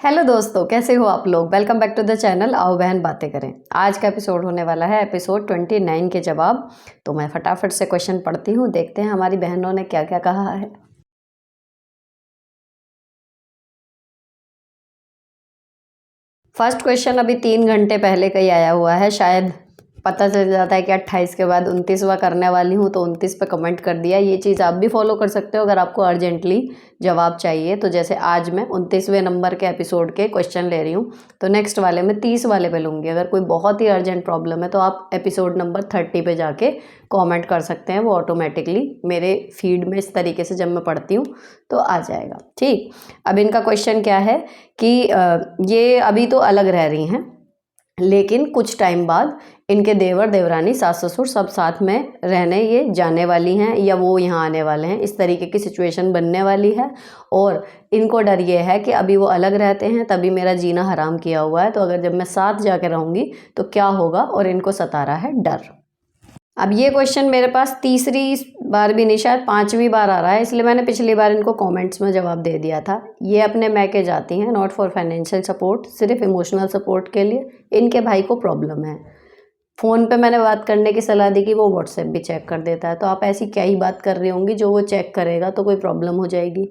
Hello दोस्तों, कैसे हो आप लोग। Welcome back to the channel आओ बहन बातें करें। आज का एपिसोड होने वाला है एपिसोड 29 के जवाब। तो मैं फटाफट से क्वेश्चन पढ़ती हूँ, देखते हैं हमारी बहनों ने क्या क्या कहा है। फर्स्ट क्वेश्चन अभी 3 घंटे पहले का ही आया हुआ है। शायद पता चल जाता है कि 28 के बाद 29वां करने वाली हूँ, तो 29 पे कमेंट कर दिया। ये चीज़ आप भी फॉलो कर सकते हो अगर आपको अर्जेंटली जवाब चाहिए। तो जैसे आज मैं 29वें नंबर के एपिसोड के क्वेश्चन ले रही हूँ, तो नेक्स्ट वाले में 30 वाले पे लूँगी। अगर कोई बहुत ही अर्जेंट प्रॉब्लम है तो आप एपिसोड नंबर 30 पे जाके कॉमेंट कर सकते हैं। वो ऑटोमेटिकली मेरे फीड में इस तरीके से जब मैं पढ़ती हूँ तो आ जाएगा। ठीक, अब इनका क्वेश्चन क्या है कि ये अभी तो अलग रह रही हैं, लेकिन कुछ टाइम बाद इनके देवर देवरानी सास ससुर सब साथ में रहने ये जाने वाली हैं, या वो यहाँ आने वाले हैं। इस तरीके की सिचुएशन बनने वाली है और इनको डर ये है कि अभी वो अलग रहते हैं तभी मेरा जीना हराम किया हुआ है, तो अगर जब मैं साथ जाके रहूँगी तो क्या होगा, और इनको सता रहा है डर। अब ये क्वेश्चन मेरे पास तीसरी बार भी नहीं, शायद 5वीं बार आ रहा है, इसलिए मैंने पिछली बार इनको कमेंट्स में जवाब दे दिया था। ये अपने मैके जाती हैं, नॉट फॉर फाइनेंशियल सपोर्ट, सिर्फ इमोशनल सपोर्ट के लिए। इनके भाई को प्रॉब्लम है। फ़ोन पे मैंने बात करने की सलाह दी कि वो व्हाट्सएप भी चेक कर देता है। तो आप ऐसी क्या ही बात कर रही होंगी जो वो चेक करेगा तो कोई प्रॉब्लम हो जाएगी।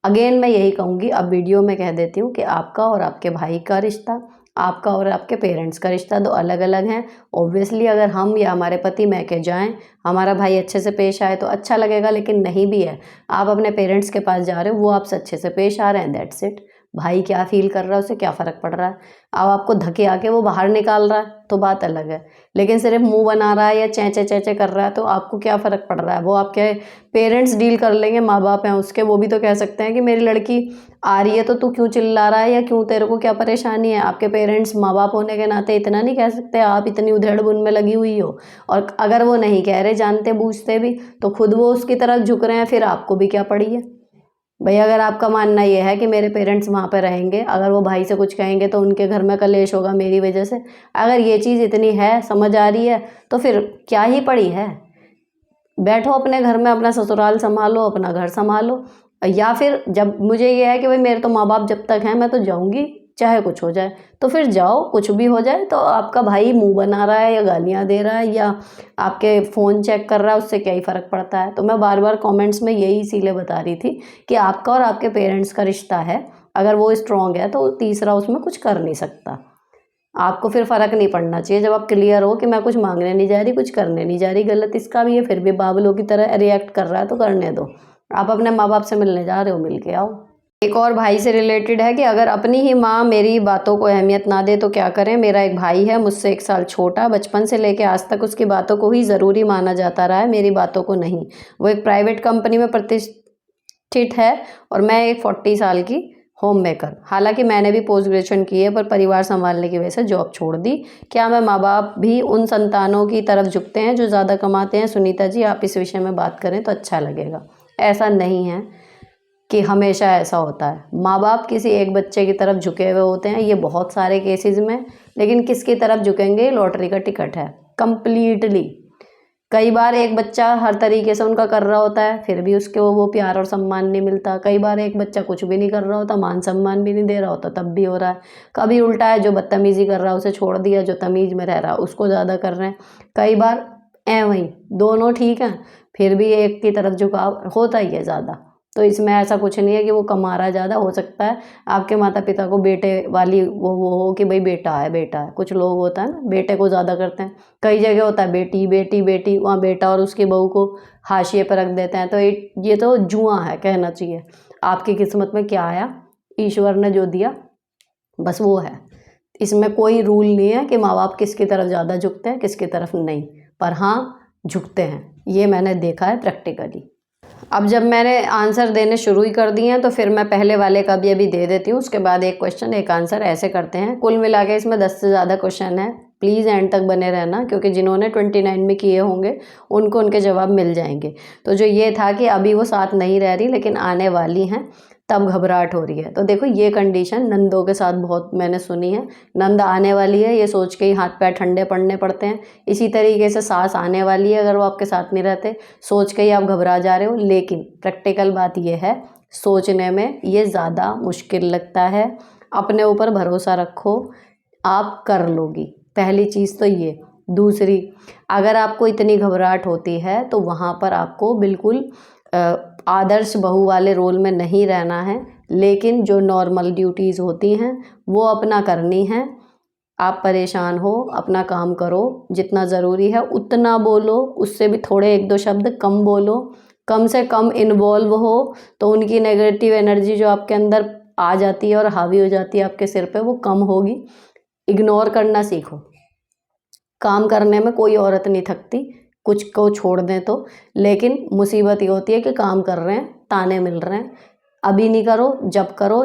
अगेन मैं यही कहूँगी, अब वीडियो में कह देती हूँ कि आपका और आपके भाई का रिश्ता, आपका और आपके पेरेंट्स का रिश्ता दो अलग अलग हैं। ऑब्वियसली अगर हम या हमारे पति मैके जाएं, हमारा भाई अच्छे से पेश आए तो अच्छा लगेगा, लेकिन नहीं भी है, आप अपने पेरेंट्स के पास जा रहे हो, वो आपसे अच्छे से पेश आ रहे हैं, दैट्स इट। भाई क्या फील कर रहा है, उसे क्या फ़र्क पड़ रहा है। अब आपको धके आके वो बाहर निकाल रहा है तो बात अलग है, लेकिन सिर्फ मुंह बना रहा है या चैचे चैचे कर रहा है तो आपको क्या फ़र्क पड़ रहा है। वो आपके पेरेंट्स डील कर लेंगे, माँ बाप हैं उसके, वो भी तो कह सकते हैं कि मेरी लड़की आ रही है तो तू क्यों चिल्ला रहा है, या क्यों, तेरे को क्या परेशानी है। आपके पेरेंट्स माँ बाप होने के नाते इतना नहीं कह सकते आप इतनी उधेड़-बुन में लगी हुई हो। और अगर वो नहीं कह रहे जानते बूझते भी, तो खुद वो उसकी तरफ झुक रहे हैं, फिर आपको भी क्या पड़ी है भाई। अगर आपका मानना ये है कि मेरे पेरेंट्स वहाँ पे रहेंगे, अगर वो भाई से कुछ कहेंगे तो उनके घर में कलेश होगा मेरी वजह से, अगर ये चीज़ इतनी है, समझ आ रही है, तो फिर क्या ही पड़ी है। बैठो अपने घर में, अपना ससुराल संभालो, अपना घर संभालो। या फिर जब मुझे ये है कि भाई मेरे तो माँ बाप जब तक हैं मैं तो जाऊँगी, चाहे कुछ हो जाए, तो फिर जाओ, कुछ भी हो जाए। तो आपका भाई मुंह बना रहा है या गालियाँ दे रहा है या आपके फ़ोन चेक कर रहा है, उससे क्या ही फ़र्क पड़ता है। तो मैं बार बार कमेंट्स में यही इसीलिए बता रही थी कि आपका और आपके पेरेंट्स का रिश्ता है, अगर वो स्ट्रॉन्ग है तो तीसरा उसमें कुछ कर नहीं सकता। आपको फिर फ़र्क नहीं पड़ना चाहिए जब आप क्लियर हो कि मैं कुछ मांगने नहीं जा रही, कुछ करने नहीं जा रही। गलत इसका भी है, फिर भी बाबलों की तरह रिएक्ट कर रहा है तो करने दो। आप अपने माँ बाप से मिलने जा रहे हो, मिल के आओ। एक और भाई से रिलेटेड है कि अगर अपनी ही माँ मेरी बातों को अहमियत ना दे तो क्या करें। मेरा एक भाई है मुझसे 1 साल छोटा, बचपन से लेके आज तक उसकी बातों को ही ज़रूरी माना जाता रहा है, मेरी बातों को नहीं। वो एक प्राइवेट कंपनी में प्रतिष्ठित है और मैं एक 40 साल की होम मेकर। हालांकि मैंने भी पोस्ट ग्रेजुएशन की है, पर परिवार संभालने की वजह से जॉब छोड़ दी। क्या मैं माँ बाप भी उन संतानों की तरफ झुकते हैं जो ज़्यादा कमाते हैं? सुनीता जी, आप इस विषय में बात करें तो अच्छा लगेगा। ऐसा नहीं है कि हमेशा ऐसा होता है। माँ बाप किसी एक बच्चे की तरफ झुके हुए होते हैं, ये बहुत सारे केसेस में, लेकिन किसकी तरफ झुकेंगे, लॉटरी का टिकट है कंप्लीटली। कई बार एक बच्चा हर तरीके से उनका कर रहा होता है, फिर भी उसके वो प्यार और सम्मान नहीं मिलता। कई बार एक बच्चा कुछ भी नहीं कर रहा होता, मान सम्मान भी नहीं दे रहा होता, तब भी हो रहा है। कभी उल्टा है, जो बदतमीज़ी कर रहा है उसे छोड़ दिया, जो तमीज़ में रह रहा है उसको ज़्यादा कर रहे हैं। कई बार वहीं दोनों ठीक हैं, फिर भी एक की तरफ झुकाव होता ही है ज़्यादा। तो इसमें ऐसा कुछ नहीं है कि वो कमा रहा है ज़्यादा। हो सकता है आपके माता पिता को बेटे वाली वो हो कि भाई बेटा है बेटा है। कुछ लोग होता है ना, बेटे को ज़्यादा करते हैं। कई जगह होता है बेटी बेटी बेटी, वहाँ बेटा और उसकी बहू को हाशिए पर रख देते हैं। तो ये तो जुआ है कहना चाहिए। आपकी किस्मत में क्या आया, ईश्वर ने जो दिया बस वो है। इसमें कोई रूल नहीं है कि माँ बाप किसकी तरफ ज़्यादा झुकते हैं किसकी तरफ नहीं, पर हाँ झुकते हैं, ये मैंने देखा है प्रैक्टिकली। अब जब मैंने आंसर देने शुरू ही कर दिए हैं तो फिर मैं पहले वाले का भी अभी दे देती हूँ, उसके बाद एक क्वेश्चन एक आंसर ऐसे करते हैं। कुल मिला के इसमें 10 से ज़्यादा क्वेश्चन है। प्लीज़ एंड तक बने रहना, क्योंकि जिन्होंने 29 में किए होंगे उनको उनके जवाब मिल जाएंगे। तो जो ये था कि अभी वो साथ नहीं रह रही लेकिन आने वाली हैं, तब घबराहट हो रही है। तो देखो ये कंडीशन नंदों के साथ बहुत मैंने सुनी है। नंद आने वाली है ये सोच के ही हाथ पैर ठंडे पड़ने पड़ते हैं। इसी तरीके से सास आने वाली है, अगर वो आपके साथ नहीं रहते, सोच के ही आप घबरा जा रहे हो। लेकिन प्रैक्टिकल बात ये है, सोचने में ये ज़्यादा मुश्किल लगता है। अपने ऊपर भरोसा रखो, आप कर लोगी। पहली चीज़ तो ये। दूसरी, अगर आपको इतनी घबराहट होती है तो वहाँ पर आपको बिल्कुल आदर्श बहू वाले रोल में नहीं रहना है, लेकिन जो नॉर्मल ड्यूटीज़ होती हैं वो अपना करनी है। आप परेशान हो, अपना काम करो, जितना ज़रूरी है उतना बोलो, उससे भी थोड़े 1-2 शब्द कम बोलो, कम से कम इन्वॉल्व हो, तो उनकी नेगेटिव एनर्जी जो आपके अंदर आ जाती है और हावी हो जाती है आपके सिर पे, वो कम होगी। इग्नोर करना सीखो। काम करने में कोई औरत नहीं थकती, कुछ को छोड़ दें तो, लेकिन मुसीबत ये होती है कि काम कर रहे हैं, ताने मिल रहे हैं, अभी नहीं करो,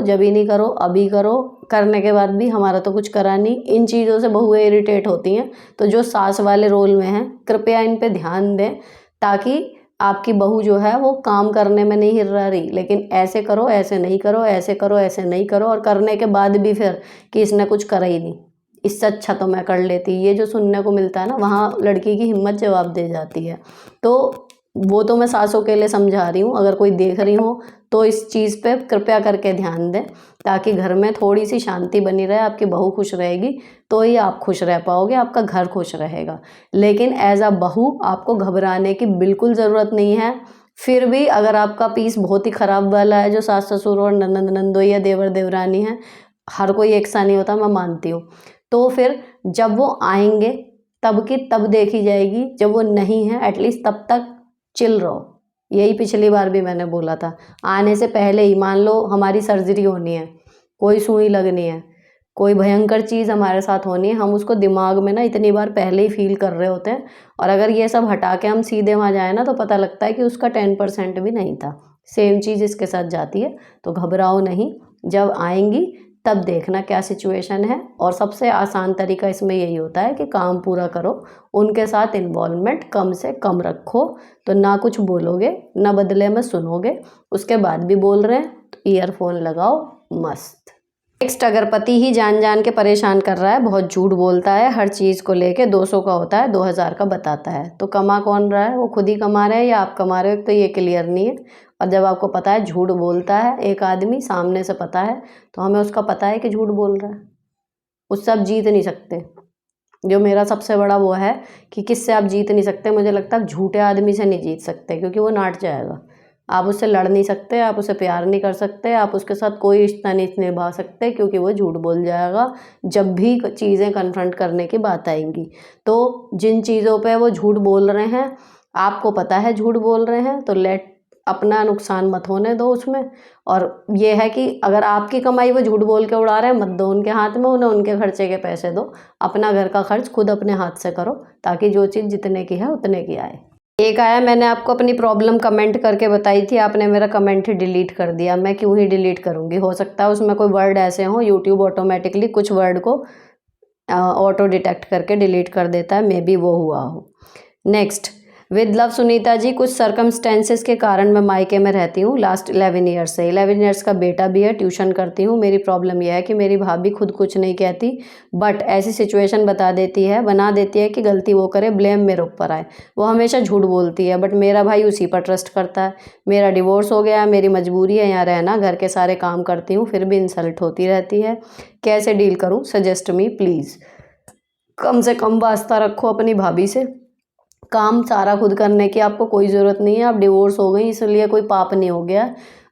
जब ही नहीं करो, अभी करो, करने के बाद भी हमारा तो कुछ करा नहीं। इन चीज़ों से बहुएं इरिटेट होती हैं। तो जो सास वाले रोल में हैं, कृपया इन पे ध्यान दें, ताकि आपकी बहू जो है वो काम करने में नहीं हिर्रा रही, लेकिन ऐसे करो, ऐसे नहीं करो, ऐसे करो, ऐसे नहीं करो, और करने के बाद भी फिर कि इसने कुछ करा ही नहीं, इससे अच्छा तो मैं कर लेती। ये जो सुनने को मिलता है ना, वहाँ लड़की की हिम्मत जवाब दे जाती है। तो वो तो मैं सासों के लिए समझा रही हूँ, अगर कोई देख रही हो तो इस चीज़ पे कृपया करके ध्यान दें, ताकि घर में थोड़ी सी शांति बनी रहे। आपकी बहू खुश रहेगी तो ही आप खुश रह पाओगे, आपका घर खुश रहेगा। लेकिन एज अ बहू आपको घबराने की बिल्कुल ज़रूरत नहीं है। फिर भी अगर आपका पीस बहुत ही ख़राब वाला है, जो सास ससुर और ननंद नंदोई या देवर देवरानी है, हर कोई एक सा नहीं होता, मैं मानती हूँ, तो फिर जब वो आएंगे तब की तब देखी जाएगी। जब वो नहीं है एटलीस्ट तब तक चिल रहो। यही पिछली बार भी मैंने बोला था। आने से पहले ही मान लो हमारी सर्जरी होनी है, कोई सुई लगनी है, कोई भयंकर चीज़ हमारे साथ होनी है, हम उसको दिमाग में ना इतनी बार पहले ही फील कर रहे होते हैं, और अगर ये सब हटा के हम सीधे वहाँ जाए ना तो पता लगता है कि उसका 10% भी नहीं था। सेम चीज़ इसके साथ जाती है। तो घबराओ नहीं, जब आएंगी तब देखना क्या सिचुएशन है। और सबसे आसान तरीका इसमें यही होता है कि काम पूरा करो, उनके साथ इन्वॉल्वमेंट कम से कम रखो, तो ना कुछ बोलोगे ना बदले में सुनोगे। उसके बाद भी बोल रहे हैं तो ईयरफोन लगाओ, मस्त। नेक्स्ट, अगर पति ही जान जान के परेशान कर रहा है, बहुत झूठ बोलता है, हर चीज़ को लेके 200 का होता है 2000 का बताता है, तो कमा कौन रहा है? वो खुद ही कमा रहे हैं या आप कमा रहे हो? तो ये क्लियर नहीं है। और जब आपको पता है झूठ बोलता है एक आदमी, सामने से पता है, तो हमें उसका पता है कि झूठ बोल रहा है, उससे आप जीत नहीं सकते। जो मेरा सबसे बड़ा वो है कि किससे आप जीत नहीं सकते, मुझे लगता है आप झूठे आदमी से नहीं जीत सकते, क्योंकि वो नाट जाएगा। आप उससे लड़ नहीं सकते, आप उसे प्यार नहीं कर सकते, आप उसके साथ कोई रिश्ता नहीं निभा सकते, क्योंकि वो झूठ बोल जाएगा जब भी चीज़ें कन्फ्रंट करने की बात आएंगी। तो जिन चीज़ों पे वो झूठ बोल रहे हैं, आपको पता है झूठ बोल रहे हैं, तो अपना नुकसान मत होने दो उसमें। और ये है कि अगर आपकी कमाई वो झूठ बोल के उड़ा रहे हैं, मत दो उनके हाथ में, उन्हें उनके खर्चे के पैसे दो। अपना घर का खर्च खुद अपने हाथ से करो, ताकि जो चीज़ जितने की है उतने की आए। एक आया, मैंने आपको अपनी प्रॉब्लम कमेंट करके बताई थी, आपने मेरा कमेंट ही डिलीट कर दिया। मैं क्यों ही डिलीट करूँगी? हो सकता है उसमें कोई वर्ड ऐसे हों, यूट्यूब ऑटोमेटिकली कुछ वर्ड को ऑटो डिटेक्ट करके डिलीट कर देता है, मे बी वो हुआ हो। Next, with love Sunita ji, कुछ सर्कमस्टेंसेस के कारण मैं मायके में रहती हूँ लास्ट 11 ईयर्स से। 11 ईयर्स का बेटा भी है, ट्यूशन करती हूँ। मेरी प्रॉब्लम यह है कि मेरी भाभी खुद कुछ नहीं कहती, बट ऐसी सिचुएशन बना देती है कि गलती वो करे, ब्लेम मेरे ऊपर आए। वो हमेशा झूठ बोलती है, बट मेरा भाई उसी पर ट्रस्ट करता है। मेरा डिवोर्स हो गया, मेरी मजबूरी है यहाँ रहना, घर के सारे काम करती हूँ, फिर भी इंसल्ट होती रहती है। कैसे डील करूँ? Suggest me please. कम से कम वास्ता रखो अपनी भाभी से, काम सारा खुद करने की आपको कोई ज़रूरत नहीं है। आप डिवोर्स हो गई इसलिए कोई पाप नहीं हो गया।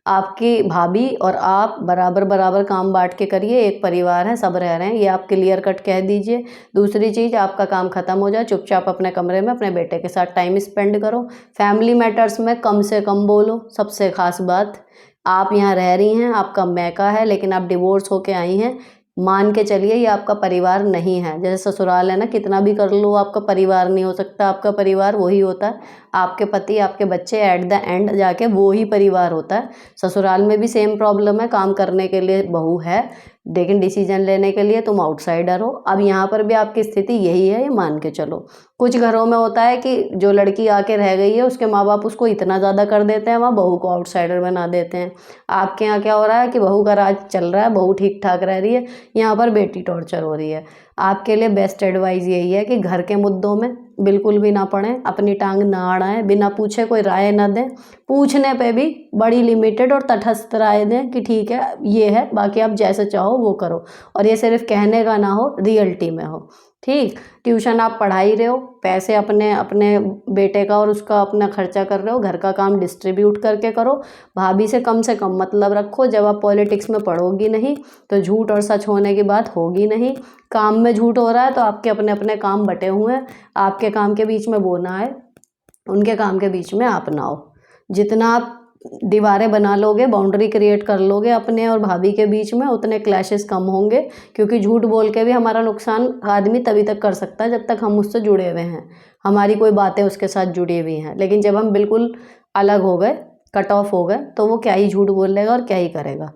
आपकी भाभी और आप बराबर बराबर काम बांट के करिए, एक परिवार है, सब रह रहे हैं, ये आप क्लियर कट कह दीजिए। दूसरी चीज़, आपका काम ख़त्म हो जाए, चुपचाप अपने कमरे में अपने बेटे के साथ टाइम स्पेंड करो। फैमिली मैटर्स में कम से कम बोलो। सबसे ख़ास बात, आप यहाँ रह रही हैं, आपका मैका है, लेकिन आप डिवोर्स होके आई हैं, मान के चलिए ये आपका परिवार नहीं है। जैसे ससुराल है ना, कितना भी कर लो आपका परिवार नहीं हो सकता। आपका परिवार वही होता है, आपके पति, आपके बच्चे, एट द एंड जाके वो ही परिवार होता है। ससुराल में भी सेम प्रॉब्लम है, काम करने के लिए बहू है, लेकिन डिसीजन लेने के लिए तुम आउटसाइडर हो। अब यहाँ पर भी आपकी स्थिति यही है, ये मान के चलो। कुछ घरों में होता है कि जो लड़की आके रह गई है उसके माँ बाप उसको इतना ज़्यादा कर देते हैं, वहाँ बहू को आउटसाइडर बना देते हैं। आपके यहाँ क्या हो रहा है कि बहू का राज चल रहा है, बहू ठीक ठाक रह रही है, यहाँ पर बेटी टॉर्चर हो रही है। आपके लिए बेस्ट एडवाइस यही है कि घर के मुद्दों में बिल्कुल भी ना पढ़ें, अपनी टांग ना अड़ाएं, बिना पूछे कोई राय ना दें, पूछने पे भी बड़ी लिमिटेड और तटस्थ राय दें कि ठीक है ये है, बाकी आप जैसे चाहो वो करो। और ये सिर्फ कहने का ना हो, रियलिटी में हो। ठीक, ट्यूशन आप पढ़ा ही रहे हो, पैसे अपने अपने बेटे का और उसका अपना खर्चा कर रहे हो, घर का काम डिस्ट्रीब्यूट करके करो, भाभी से कम मतलब रखो। जब आप पॉलिटिक्स में पढ़ोगी नहीं तो झूठ और सच होने की बात होगी नहीं। काम में झूठ हो रहा है तो आपके अपने अपने काम बटे हुए हैं, आपके काम के बीच में वो ना आए, उनके काम के बीच में आप ना हो। जितना आप दीवारें बना लोगे, बाउंड्री क्रिएट कर लोगे अपने और भाभी के बीच में, उतने क्लैशेस कम होंगे। क्योंकि झूठ बोल के भी हमारा नुकसान आदमी तभी तक कर सकता है जब तक हम उससे जुड़े हुए हैं, हमारी कोई बातें उसके साथ जुड़ी हुई हैं। लेकिन जब हम बिल्कुल अलग हो गए, कट ऑफ हो गए, तो वो क्या ही झूठ बोल लेगा और क्या ही करेगा।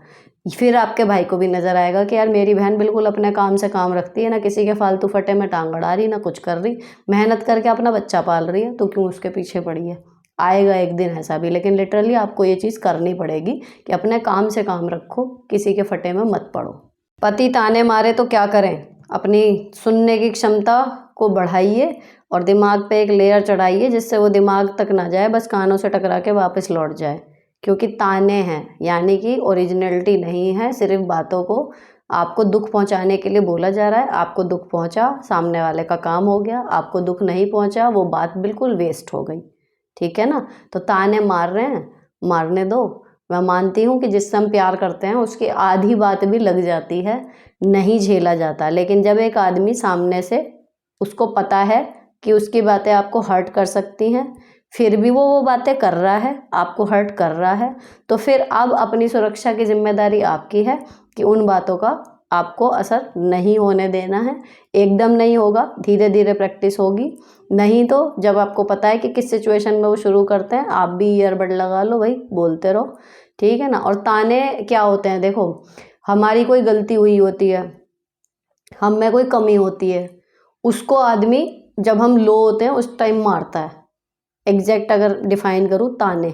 फिर आपके भाई को भी नज़र आएगा कि यार मेरी बहन बिल्कुल अपने काम से काम रखती है, ना किसी के फालतू फटे में टांग अड़ा रही, ना कुछ कर रही, मेहनत करके अपना बच्चा पाल रही है, तो क्यों उसके पीछे पड़ी है। आएगा एक दिन ऐसा भी, लेकिन लिटरली आपको ये चीज़ करनी पड़ेगी कि अपने काम से काम रखो, किसी के फटे में मत पड़ो। पति ताने मारे तो क्या करें, अपनी सुनने की क्षमता को बढ़ाइए और दिमाग पे एक लेयर चढ़ाइए जिससे वो दिमाग तक ना जाए, बस कानों से टकरा के वापस लौट जाए। क्योंकि ताने हैं, यानी कि ओरिजिनलिटी नहीं है, सिर्फ बातों को आपको दुख पहुंचाने के लिए बोला जा रहा है। आपको दुख पहुंचा, सामने वाले का काम हो गया, आपको दुख नहीं पहुंचा, वो बात बिल्कुल वेस्ट हो गई। ठीक है ना। तो ताने मार रहे हैं, मारने दो। मैं मानती हूँ कि जिससे हम प्यार करते हैं उसकी आधी बात भी लग जाती है, नहीं झेला जाता। लेकिन जब एक आदमी सामने से, उसको पता है कि उसकी बातें आपको हर्ट कर सकती हैं, फिर भी वो बातें कर रहा है, आपको हर्ट कर रहा है, तो फिर अब अपनी सुरक्षा की जिम्मेदारी आपकी है कि उन बातों का आपको असर नहीं होने देना है। एकदम नहीं होगा, धीरे धीरे प्रैक्टिस होगी। नहीं तो जब आपको पता है कि किस सिचुएशन में वो शुरू करते हैं, आप भी ईयरबड लगा लो भाई, बोलते रहो। ठीक है ना। और ताने क्या होते हैं, देखो हमारी कोई गलती हुई होती है, हम में कोई कमी होती है, उसको आदमी जब हम लो होते हैं उस टाइम मारता है। एग्जैक्ट अगर डिफाइन करूँ, ताने।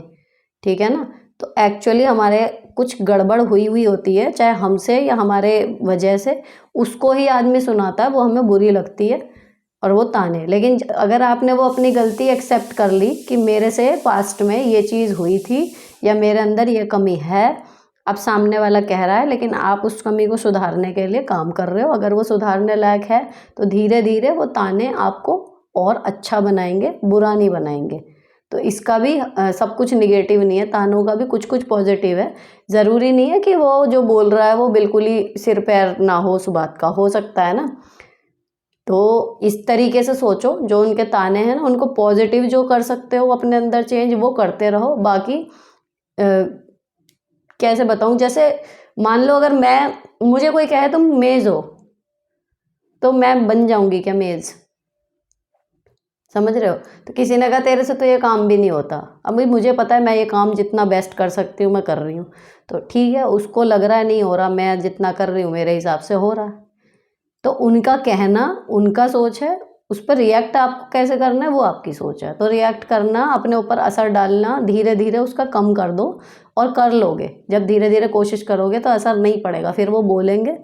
ठीक है ना। तो एक्चुअली हमारे कुछ गड़बड़ हुई होती है, चाहे हमसे या हमारे वजह से, उसको ही आदमी सुनाता है, वो हमें बुरी लगती है और वो ताने। लेकिन अगर आपने वो अपनी गलती एक्सेप्ट कर ली कि मेरे से पास्ट में ये चीज़ हुई थी या मेरे अंदर ये कमी है, अब सामने वाला कह रहा है, लेकिन आप उस कमी को सुधारने के लिए काम कर रहे हो, अगर वो सुधारने लायक है तो धीरे धीरे वो ताने आपको और अच्छा बनाएंगे, बुरा नहीं बनाएंगे। तो इसका भी सब कुछ निगेटिव नहीं है, तानों का भी कुछ कुछ पॉजिटिव है। ज़रूरी नहीं है कि वो जो बोल रहा है वो बिल्कुल ही सिर पैर ना हो उस बात का, हो सकता है ना। तो इस तरीके से सोचो, जो उनके ताने हैं ना, उनको पॉजिटिव जो कर सकते हो अपने अंदर चेंज, वो करते रहो। बाकी कैसे बताऊँ, जैसे मान लो अगर मुझे कोई कहे तुम मेज़ हो, तो मैं बन जाऊंगी क्या मेज़? समझ रहे हो। तो किसी ने कहा तेरे से तो ये काम भी नहीं होता, अब भाई मुझे पता है मैं ये काम जितना बेस्ट कर सकती हूँ मैं कर रही हूँ, तो ठीक है। उसको लग रहा है नहीं हो रहा, मैं जितना कर रही हूँ मेरे हिसाब से हो रहा है। तो उनका कहना, उनका सोच है, उस पर रिएक्ट आपको कैसे करना है वो आपकी सोच है। तो रिएक्ट करना, अपने ऊपर असर डालना, धीरे धीरे उसका कम कर दो और कर लोगे। जब धीरे धीरे कोशिश करोगे तो असर नहीं पड़ेगा, फिर वो बोलेंगे,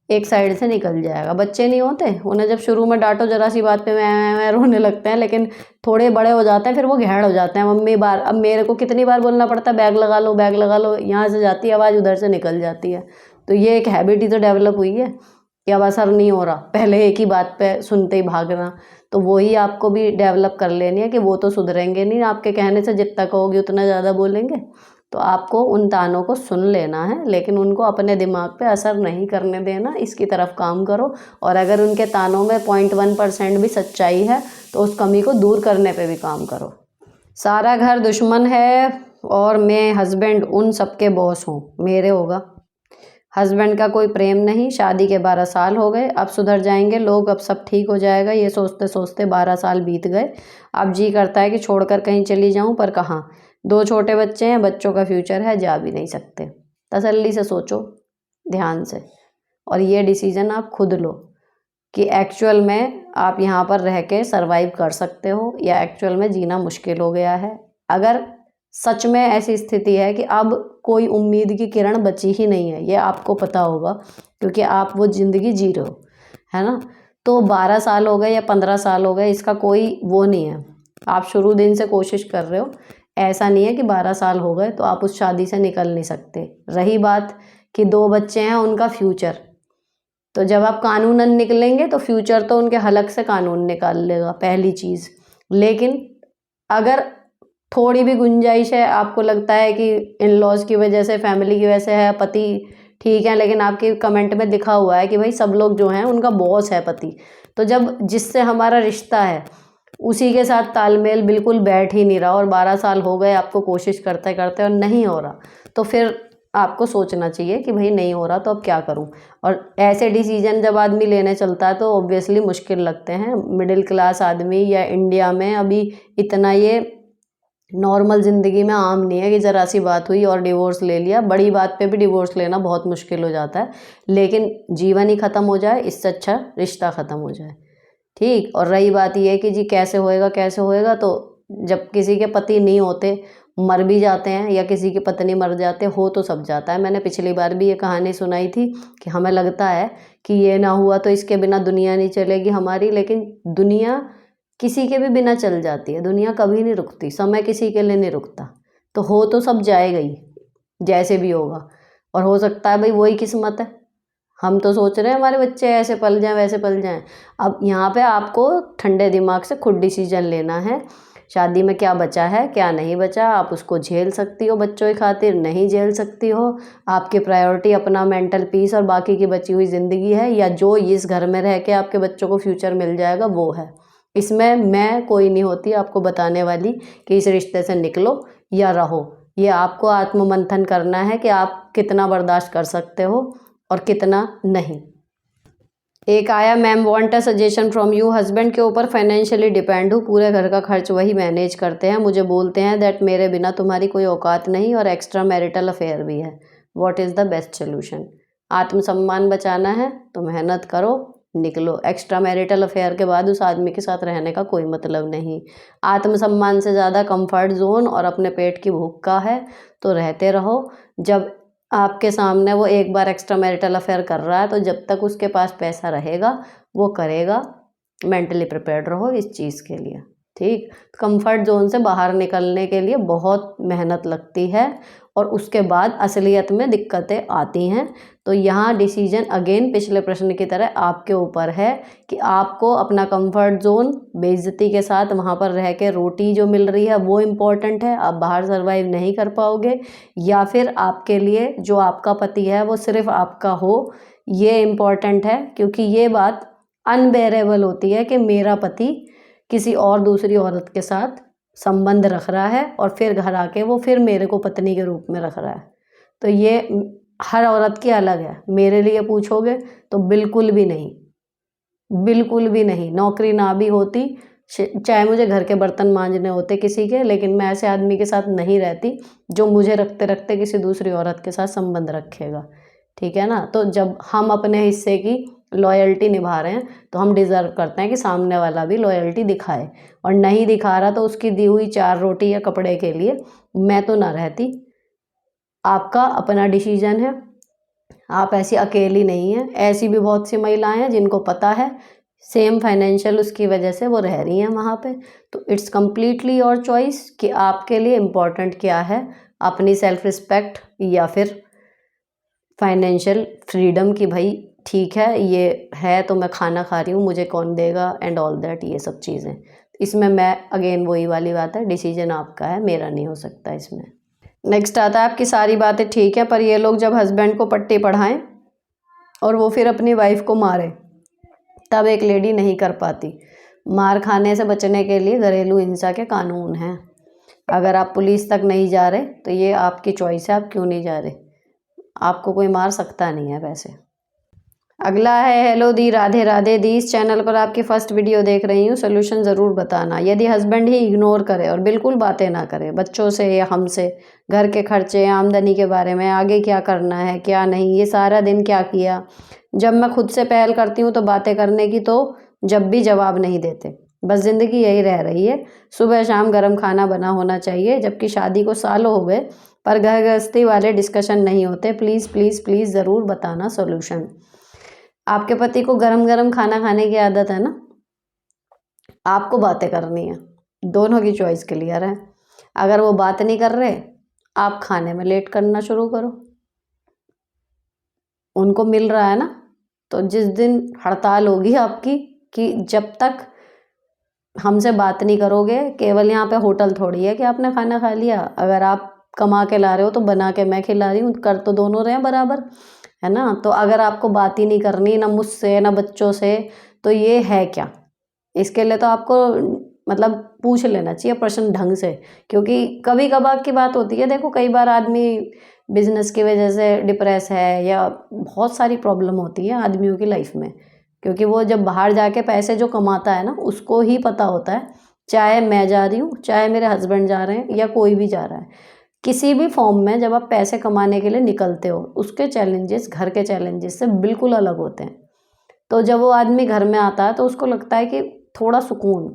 एक साइड से निकल जाएगा। बच्चे नहीं होते, उन्हें जब शुरू में डांटो जरा सी बात पे मैं रोने लगते हैं, लेकिन थोड़े बड़े हो जाते हैं फिर वो घेड़ हो जाते हैं। मम्मी बार, अब मेरे को कितनी बार बोलना पड़ता है बैग लगा लो बैग लगा लो, यहाँ से जाती है आवाज़ उधर से निकल जाती है। तो ये एक हैबिट ही तो डेवलप हुई है कि अब असर नहीं हो रहा, पहले एक ही बात पे सुनते ही भागना। तो वही आपको भी डेवलप कर लेनी है कि वो तो सुधरेंगे नहीं, आपके कहने से जितना कहोगे उतना ज़्यादा बोलेंगे। तो आपको उन तानों को सुन लेना है, लेकिन उनको अपने दिमाग पे असर नहीं करने देना, इसकी तरफ काम करो। और अगर उनके तानों में 0.1% भी सच्चाई है तो उस कमी को दूर करने पे भी काम करो। सारा घर दुश्मन है और मैं हस्बैंड उन सबके बॉस हूँ, मेरे होगा। हस्बैंड का कोई प्रेम नहीं, शादी के 12 साल हो गए, अब सुधर जाएंगे लोग, अब सब ठीक हो जाएगा, ये सोचते सोचते 12 साल बीत गए। अब जी करता है कि छोड़कर कहीं चली जाऊं, पर कहाँ, 2 छोटे बच्चे हैं, बच्चों का फ्यूचर है, जा भी नहीं सकते। तसल्ली से सोचो, ध्यान से, और ये डिसीज़न आप खुद लो कि एक्चुअल में आप यहाँ पर रह के सर्वाइव कर सकते हो या एक्चुअल में जीना मुश्किल हो गया है। अगर सच में ऐसी स्थिति है कि अब कोई उम्मीद की किरण बची ही नहीं है, ये आपको पता होगा क्योंकि आप वो ज़िंदगी जी रहे हो, है ना। तो 12 साल हो गए या 15 साल हो गए, इसका कोई वो नहीं है। आप शुरू दिन से कोशिश कर रहे हो, ऐसा नहीं है कि 12 साल हो गए तो आप उस शादी से निकल नहीं सकते। रही बात कि 2 बच्चे हैं, उनका फ्यूचर, तो जब आप कानूनन निकलेंगे तो फ्यूचर तो उनके हलक से कानून निकाल लेगा, पहली चीज़। लेकिन अगर थोड़ी भी गुंजाइश है, आपको लगता है कि इन लॉज की वजह से, फैमिली की वजह से है, पति ठीक है, लेकिन आपके कमेंट में लिखा हुआ है कि भाई सब लोग जो हैं उनका बॉस है पति, तो जब जिससे हमारा रिश्ता है उसी के साथ तालमेल बिल्कुल बैठ ही नहीं रहा और 12 साल हो गए आपको कोशिश करते करते और नहीं हो रहा, तो फिर आपको सोचना चाहिए कि भाई नहीं हो रहा तो अब क्या करूं। और ऐसे डिसीजन जब आदमी लेने चलता है तो ऑब्वियसली मुश्किल लगते हैं। मिडिल क्लास आदमी या इंडिया में अभी इतना ये नॉर्मल ज़िंदगी में आम नहीं है कि ज़रा सी बात हुई और डिवोर्स ले लिया। बड़ी बात पे भी डिवोर्स लेना बहुत मुश्किल हो जाता है, लेकिन जीवन ही ख़त्म हो जाए इससे अच्छा रिश्ता ख़त्म हो जाए, ठीक। और रही बात ये कि जी कैसे होएगा कैसे होएगा, तो जब किसी के पति नहीं होते, मर भी जाते हैं या किसी की पत्नी मर जाते, हो तो सब जाता है। मैंने पिछली बार भी ये कहानी सुनाई थी कि हमें लगता है कि ये ना हुआ तो इसके बिना दुनिया नहीं चलेगी हमारी, लेकिन दुनिया किसी के भी बिना चल जाती है। दुनिया कभी नहीं रुकती, समय किसी के लिए नहीं रुकता, तो हो तो सब जाएगा ही जैसे भी होगा। और हो सकता है भाई वही किस्मत है। हम तो सोच रहे हैं हमारे बच्चे ऐसे पल जाएं वैसे पल जाएं। अब यहाँ पे आपको ठंडे दिमाग से खुद डिसीजन लेना है। शादी में क्या बचा है क्या नहीं बचा, आप उसको झेल सकती हो बच्चों की खातिर, नहीं झेल सकती हो। आपकी प्रायोरिटी अपना मेंटल पीस और बाकी की बची हुई ज़िंदगी है, या जो इस घर में रह के आपके बच्चों को फ्यूचर मिल जाएगा वो है। इसमें मैं कोई नहीं होती आपको बताने वाली कि इस रिश्ते से निकलो या रहो। ये आपको आत्ममंथन करना है कि आप कितना बर्दाश्त कर सकते हो और कितना नहीं। एक आया, ma'am want a suggestion from you. Husband के ऊपर फाइनेंशियली डिपेंड हूँ, पूरे घर का खर्च वही मैनेज करते हैं, मुझे बोलते हैं दैट मेरे बिना तुम्हारी कोई औकात नहीं और एक्स्ट्रा मैरिटल अफेयर भी है। What is the best solution? आत्मसम्मान बचाना है तो मेहनत करो, निकलो। एक्स्ट्रा मैरिटल अफेयर के बाद उस आदमी के साथ रहने का कोई मतलब नहीं। आत्मसम्मान से ज़्यादा कंफर्ट जोन और अपने पेट की भूख का है तो रहते रहो। जब आपके सामने वो एक बार एक्स्ट्रा मैरिटल अफेयर कर रहा है तो जब तक उसके पास पैसा रहेगा वो करेगा। मेंटली प्रिपेयर्ड रहो इस चीज़ के लिए, ठीक। कंफर्ट जोन से बाहर निकलने के लिए बहुत मेहनत लगती है और उसके बाद असलियत में दिक्कतें आती हैं। तो यहाँ डिसीजन अगेन पिछले प्रश्न की तरह आपके ऊपर है कि आपको अपना कंफर्ट जोन बेइज्जती के साथ वहाँ पर रह के रोटी जो मिल रही है वो इम्पॉर्टेंट है, आप बाहर सर्वाइव नहीं कर पाओगे, या फिर आपके लिए जो आपका पति है वो सिर्फ आपका हो, ये इम्पॉर्टेंट है। क्योंकि ये बात अनबेरेबल होती है कि मेरा पति किसी और दूसरी औरत के साथ संबंध रख रहा है और फिर घर आके वो फिर मेरे को पत्नी के रूप में रख रहा है। तो ये हर औरत की अलग है। मेरे लिए पूछोगे तो बिल्कुल भी नहीं, बिल्कुल भी नहीं। नौकरी ना भी होती, चाहे मुझे घर के बर्तन मांजने होते किसी के, लेकिन मैं ऐसे आदमी के साथ नहीं रहती जो मुझे रखते रखते किसी दूसरी औरत के साथ संबंध रखेगा, ठीक है ना। तो जब हम अपने हिस्से की लॉयल्टी निभा रहे हैं तो हम डिज़र्व करते हैं कि सामने वाला भी लॉयल्टी दिखाए, और नहीं दिखा रहा तो उसकी दी हुई 4 रोटी या कपड़े के लिए मैं तो ना रहती। आपका अपना डिसीजन है, आप ऐसी अकेली नहीं हैं। ऐसी भी बहुत सी महिलाएं हैं जिनको पता है सेम फाइनेंशियल उसकी वजह से वो रह रही हैं वहाँ पे। तो इट्स कम्प्लीटली योर चॉइस कि आपके लिए इम्पोर्टेंट क्या है, अपनी सेल्फ रिस्पेक्ट या फिर फाइनेंशियल फ्रीडम की भाई ठीक है ये है तो मैं खाना खा रही हूँ, मुझे कौन देगा एंड ऑल दैट, ये सब चीज़ें। इसमें मैं अगेन वही वाली बात है, डिसीजन आपका है, मेरा नहीं हो सकता इसमें। नेक्स्ट आता है, आपकी सारी बातें ठीक है पर ये लोग जब हस्बैंड को पट्टी पढ़ाएं और वो फिर अपनी वाइफ को मारे तब एक लेडी नहीं कर पाती। मार खाने से बचने के लिए घरेलू हिंसा के कानून हैं। अगर आप पुलिस तक नहीं जा रहे तो ये आपकी चॉइस है, आप क्यों नहीं जा रहे, आपको कोई मार सकता नहीं है वैसे। अगला है, हेलो दी, राधे राधे दी, इस चैनल पर आपकी फ़र्स्ट वीडियो देख रही हूँ, सोल्यूशन ज़रूर बताना। यदि हस्बैंड ही इग्नोर करे और बिल्कुल बातें ना करे बच्चों से या हमसे, घर के खर्चे आमदनी के बारे में, आगे क्या करना है क्या नहीं, ये सारा दिन क्या किया, जब मैं खुद से पहल करती हूँ तो बातें करने की तो जब भी जवाब नहीं देते, बस ज़िंदगी यही रह रही है। सुबह शाम गर्म खाना बना होना चाहिए, जबकि शादी को सालों हो गए पर घर गृहस्थी वाले डिस्कशन नहीं होते। प्लीज़ प्लीज़ प्लीज़ ज़रूर बताना सोल्यूशन। आपके पति को गरम गरम खाना खाने की आदत है ना, आपको बातें करनी है, दोनों की चॉइस क्लियर है। अगर वो बात नहीं कर रहे, आप खाने में लेट करना शुरू करो। उनको मिल रहा है ना, तो जिस दिन हड़ताल होगी आपकी कि जब तक हमसे बात नहीं करोगे, केवल यहाँ पे होटल थोड़ी है कि आपने खाना खा लिया। अगर आप कमा के ला रहे हो तो बना के मैं खिला रही हूँ, कर तो दोनों रहे हैं बराबर, है ना। तो अगर आपको बात ही नहीं करनी, ना मुझसे ना बच्चों से, तो ये है क्या? इसके लिए तो आपको मतलब पूछ लेना चाहिए प्रश्न ढंग से, क्योंकि कभी कभार की बात होती है। देखो कई बार आदमी बिजनेस की वजह से डिप्रेस है, या बहुत सारी प्रॉब्लम होती है आदमियों की लाइफ में, क्योंकि वो जब बाहर जाके पैसे जो कमाता है ना, उसको ही पता होता है, चाहे मैं जा रही हूँ, चाहे मेरे हस्बैंड जा रहे हैं, या कोई भी जा रहा है। किसी भी फॉर्म में जब आप पैसे कमाने के लिए निकलते हो, उसके चैलेंजेस घर के चैलेंजेस से बिल्कुल अलग होते हैं। तो जब वो आदमी घर में आता है तो उसको लगता है कि थोड़ा सुकून,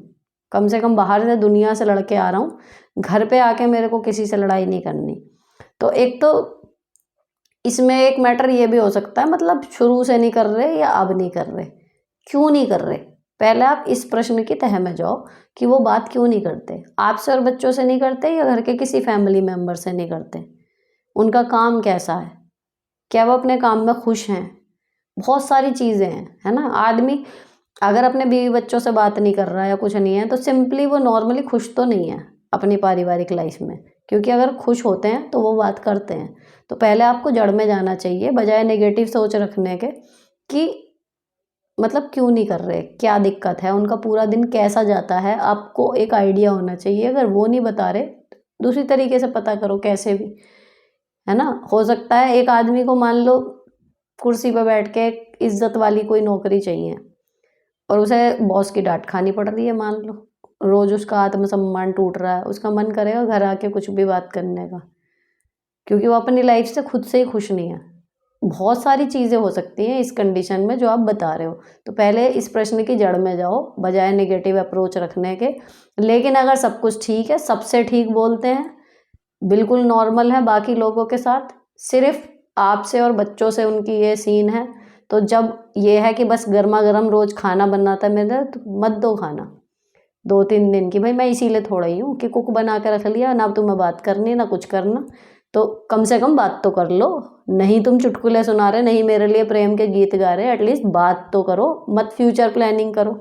कम से कम बाहर से दुनिया से लड़ के आ रहा हूँ, घर पे आके मेरे को किसी से लड़ाई नहीं करनी। तो एक तो इसमें एक मैटर ये भी हो सकता है, मतलब शुरू से नहीं कर रहे या अब नहीं कर रहे, क्यों नहीं कर रहे? पहले आप इस प्रश्न की तह में जाओ कि वो बात क्यों नहीं करते, आपसे और बच्चों से नहीं करते, या घर के किसी फैमिली मेम्बर से नहीं करते। उनका काम कैसा है, क्या वो अपने काम में खुश हैं? बहुत सारी चीज़ें हैं, है ना। आदमी अगर अपने बीवी बच्चों से बात नहीं कर रहा है या कुछ नहीं है, तो सिंपली वो नॉर्मली खुश तो नहीं है अपनी पारिवारिक लाइफ में, क्योंकि अगर खुश होते हैं तो वो बात करते हैं। तो पहले आपको जड़ में जाना चाहिए, बजाय नेगेटिव सोच रखने के कि मतलब क्यों नहीं कर रहे, क्या दिक्कत है, उनका पूरा दिन कैसा जाता है, आपको एक आइडिया होना चाहिए। अगर वो नहीं बता रहे, दूसरी तरीके से पता करो कैसे भी, है ना। हो सकता है एक आदमी को मान लो कुर्सी पर बैठ के इज्जत वाली कोई नौकरी चाहिए, और उसे बॉस की डांट खानी पड़ रही है, मान लो रोज उसका आत्मसम्मान टूट रहा है, उसका मन करेगा घर आके कुछ भी बात करने का, क्योंकि वो अपनी लाइफ से खुद से ही खुश नहीं है। बहुत सारी चीज़ें हो सकती हैं इस कंडीशन में जो आप बता रहे हो। तो पहले इस प्रश्न की जड़ में जाओ, बजाय नेगेटिव अप्रोच रखने के। लेकिन अगर सब कुछ ठीक है, सबसे ठीक बोलते हैं, बिल्कुल नॉर्मल है बाकी लोगों के साथ, सिर्फ आपसे और बच्चों से उनकी ये सीन है, तो जब ये है कि बस गर्मा गर्म रोज खाना बनाता है मेरा, तो मत दो खाना 2-3 दिन की। भाई मैं इसीलिए थोड़ा ही हूँ कि कुक बना के रख लिया ना, तुम्हें बात करनी ना कुछ करना, तो कम से कम बात तो कर लो। नहीं तुम चुटकुले सुना रहे, नहीं मेरे लिए प्रेम के गीत गा रहे, एटलीस्ट बात तो करो, मत फ्यूचर प्लानिंग करो।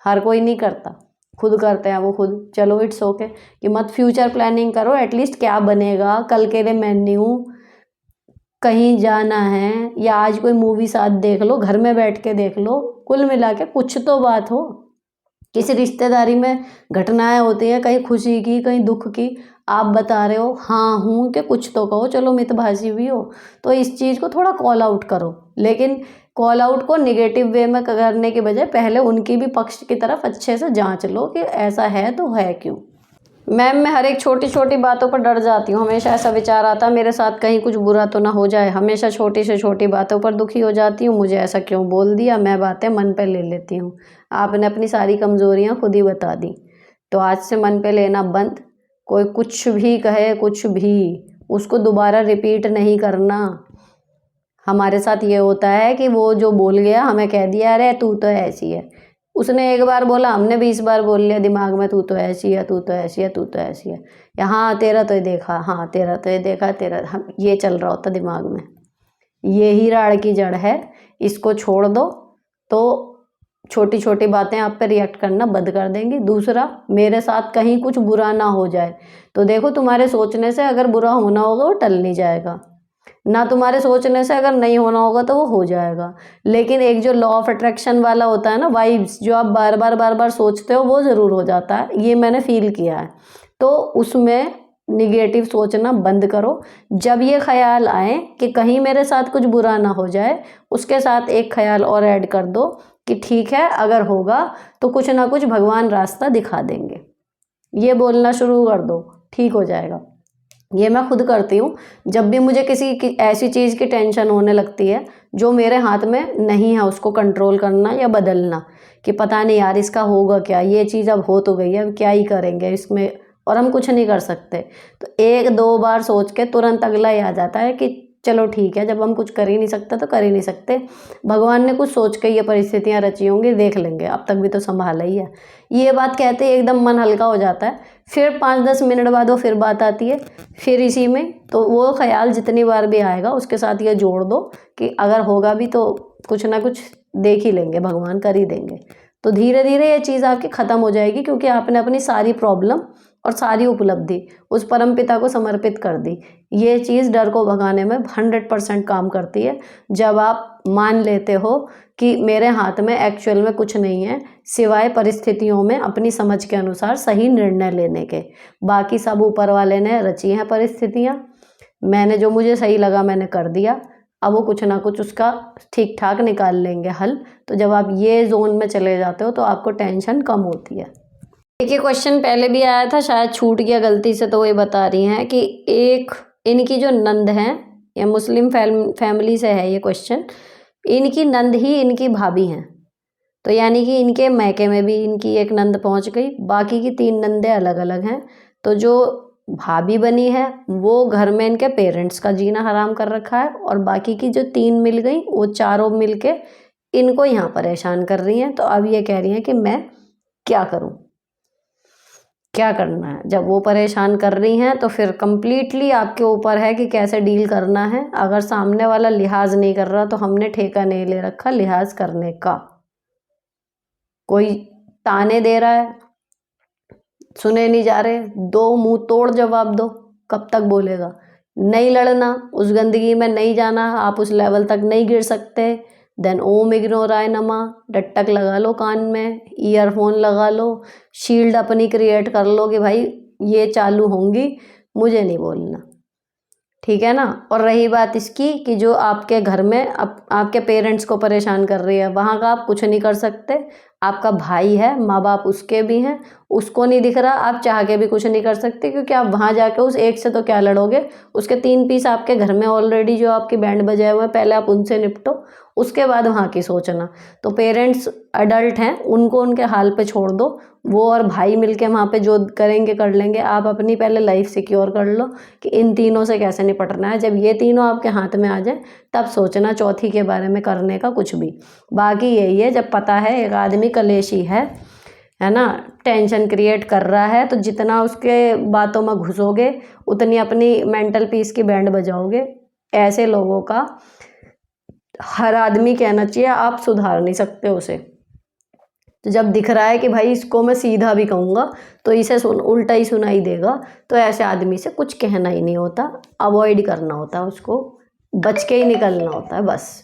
हर कोई नहीं करता, खुद करते हैं वो खुद, चलो इट्स ओके कि मत फ्यूचर प्लानिंग करो, एटलीस्ट क्या बनेगा कल के लिए, मेन्यू कहीं जाना है, या आज कोई मूवी साथ देख लो, घर में बैठ के देख लो, कुल मिला के कुछ तो बात हो। किसी रिश्तेदारी में घटनाएं होती हैं, कहीं खुशी की कहीं दुख की, आप बता रहे हो हाँ हूँ कि कुछ तो कहो, चलो मितभाषी भी हो, तो इस चीज़ को थोड़ा कॉल आउट करो। लेकिन कॉल आउट को निगेटिव वे में करने के बजाय पहले उनकी भी पक्ष की तरफ अच्छे से जांच लो कि ऐसा है तो है क्यों। मैम मैं हर एक छोटी छोटी बातों पर डर जाती हूँ, हमेशा ऐसा विचार आता है मेरे साथ कहीं कुछ बुरा तो ना हो जाए, हमेशा छोटी से छोटी बातों पर दुखी हो जाती हूँ, मुझे ऐसा क्यों बोल दिया, मैं बातें मन पे ले लेती हूँ। आपने अपनी सारी कमज़ोरियाँ खुद ही बता दी, तो आज से मन पे लेना बंद। कोई कुछ भी कहे, कुछ भी, उसको दोबारा रिपीट नहीं करना। हमारे साथ ये होता है कि वो जो बोल गया हमें कह दिया, अरे तू तो ऐसी है, उसने एक बार बोला, हमने 20 बार बोल लिया दिमाग में, तू तो ऐसी है, तू तो ऐसी है, तू तो ऐसी है, या हाँ तेरा तो ये देखा, हाँ तेरा तो ये देखा, तेरा हम ये चल रहा होता दिमाग में। ये ही राड़ की जड़ है, इसको छोड़ दो तो छोटी छोटी बातें आप पे रिएक्ट करना बंद कर देंगी। दूसरा, मेरे साथ कहीं कुछ बुरा ना हो जाए, तो देखो तुम्हारे सोचने से अगर बुरा होना होगा वो टल नहीं जाएगा, ना तुम्हारे सोचने से अगर नहीं होना होगा तो वो हो जाएगा। लेकिन एक जो लॉ ऑफ अट्रैक्शन वाला होता है ना, वाइब्स, जो आप बार बार सोचते हो वो ज़रूर हो जाता है, ये मैंने फील किया है। तो उसमें निगेटिव सोचना बंद करो। जब ये ख्याल आए कि कहीं मेरे साथ कुछ बुरा ना हो जाए, उसके साथ एक ख्याल और ऐड कर दो कि ठीक है अगर होगा तो कुछ ना कुछ भगवान रास्ता दिखा देंगे। ये बोलना शुरू कर दो, ठीक हो जाएगा। ये मैं खुद करती हूँ। जब भी मुझे किसी की ऐसी चीज़ की टेंशन होने लगती है जो मेरे हाथ में नहीं है उसको कंट्रोल करना या बदलना, कि पता नहीं यार इसका होगा क्या, ये चीज़ अब हो तो गई है, अब क्या ही करेंगे इसमें और हम कुछ नहीं कर सकते, तो 1-2 बार सोच के तुरंत अगला ही आ जाता है कि चलो ठीक है, जब हम कुछ कर ही नहीं सकते तो कर ही नहीं सकते, भगवान ने कुछ सोच के ये परिस्थितियाँ रची होंगी, देख लेंगे, अब तक भी तो संभाला ही है। ये बात कहते ही एकदम मन हल्का हो जाता है। फिर 5-10 मिनट बाद वो फिर बात आती है, फिर इसी में तो वो ख्याल जितनी बार भी आएगा उसके साथ ये जोड़ दो कि अगर होगा भी तो कुछ ना कुछ देख ही लेंगे, भगवान कर ही देंगे। तो धीरे धीरे ये चीज़ आपकी ख़त्म हो जाएगी, क्योंकि आपने अपनी सारी प्रॉब्लम और सारी उपलब्धि उस परमपिता को समर्पित कर दी। ये चीज़ डर को भगाने में 100% काम करती है। जब आप मान लेते हो कि मेरे हाथ में एक्चुअल में कुछ नहीं है सिवाय परिस्थितियों में अपनी समझ के अनुसार सही निर्णय लेने के, बाकी सब ऊपर वाले ने रची हैं परिस्थितियाँ, मैंने जो मुझे सही लगा मैंने कर दिया, अब वो कुछ ना कुछ उसका ठीक ठाक निकाल लेंगे हल। तो जब आप ये जोन में चले जाते हो तो आपको टेंशन कम होती है। एक ये क्वेश्चन पहले भी आया था, शायद छूट गया गलती से, तो ये बता रही हैं कि एक इनकी जो नंद हैं, या मुस्लिम फैमिली से है ये क्वेश्चन, इनकी नंद ही इनकी भाभी हैं, तो यानी कि इनके मैके में भी इनकी एक नंद पहुंच गई, बाकी की 3 नंदें अलग अलग हैं। तो जो भाभी बनी है वो घर में इनके पेरेंट्स का जीना हराम कर रखा है, और बाकी की जो 3 मिल गई वो चारों मिल के इनको यहाँ परेशान कर रही हैं। तो अब ये कह रही हैं कि मैं क्या करूँ, क्या करना है। जब वो परेशान कर रही हैं तो फिर कंप्लीटली आपके ऊपर है कि कैसे डील करना है। अगर सामने वाला लिहाज नहीं कर रहा तो हमने ठेका नहीं ले रखा लिहाज करने का। कोई ताने दे रहा है, सुने नहीं जा रहे, दो मुंह तोड़ जवाब दो, कब तक बोलेगा। नहीं लड़ना, उस गंदगी में नहीं जाना, आप उस लेवल तक नहीं गिर सकते, देन ओम इग्नोराय नमा, डट्टक लगा लो कान में, ईयरफोन लगा लो, शील्ड अपनी क्रिएट कर लो कि भाई ये चालू होंगी, मुझे नहीं बोलना, ठीक है ना। और रही बात इसकी कि जो आपके घर में आपके पेरेंट्स को परेशान कर रही है, वहाँ का आप कुछ नहीं कर सकते। आपका भाई है, माँ बाप उसके भी हैं, उसको नहीं दिख रहा, आप चाह के भी कुछ नहीं कर सकते, क्योंकि आप वहाँ जाके उस एक से तो क्या लड़ोगे, उसके 3 पीस आपके घर में ऑलरेडी जो आपकी बैंड बजाए हुए हैं, पहले आप उनसे निपटो, उसके बाद वहाँ की सोचना। तो पेरेंट्स अडल्ट हैं, उनको उनके हाल पे छोड़ दो, वो और भाई मिलके वहाँ पे जो करेंगे कर लेंगे। आप अपनी पहले लाइफ सिक्योर कर लो कि इन तीनों से कैसे निपटना है। जब ये तीनों आपके हाथ में आ जाए तब सोचना चौथी के बारे में करने का कुछ भी। बाकी यही है, जब पता है एक आदमी कलेशी है ना, टेंशन क्रिएट कर रहा है, तो जितना उसके बातों में घुसोगे उतनी अपनी मेंटल पीस की बैंड बजाओगे। ऐसे लोगों का हर आदमी कहना चाहिए आप सुधार नहीं सकते उसे। तो जब दिख रहा है कि भाई इसको मैं सीधा भी कहूँगा तो इसे उल्टा ही सुनाई देगा, तो ऐसे आदमी से कुछ कहना ही नहीं होता, अवॉइड करना होता है, उसको बच के ही निकलना होता है बस।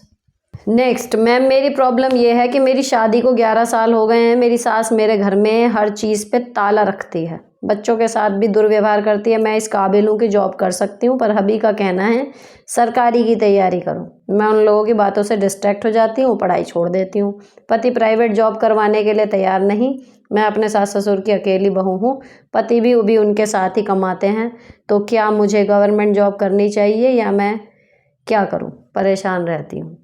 नेक्स्ट मैम, मेरी प्रॉब्लम ये है कि मेरी शादी को 11 साल हो गए हैं, मेरी सास मेरे घर में हर चीज़ पे ताला रखती है, बच्चों के साथ भी दुर्व्यवहार करती है। मैं इस काबिल हूँ कि जॉब कर सकती हूँ, पर हबी का कहना है सरकारी की तैयारी करूँ। मैं उन लोगों की बातों से डिस्ट्रैक्ट हो जाती हूँ, पढ़ाई छोड़ देती हूँ। पति प्राइवेट जॉब करवाने के लिए तैयार नहीं। मैं अपने सास ससुर की अकेली बहू हूँ, पति भी उनके साथ ही कमाते हैं। तो क्या मुझे गवर्नमेंट जॉब करनी चाहिए या मैं क्या करूँ, परेशान रहती हूँ।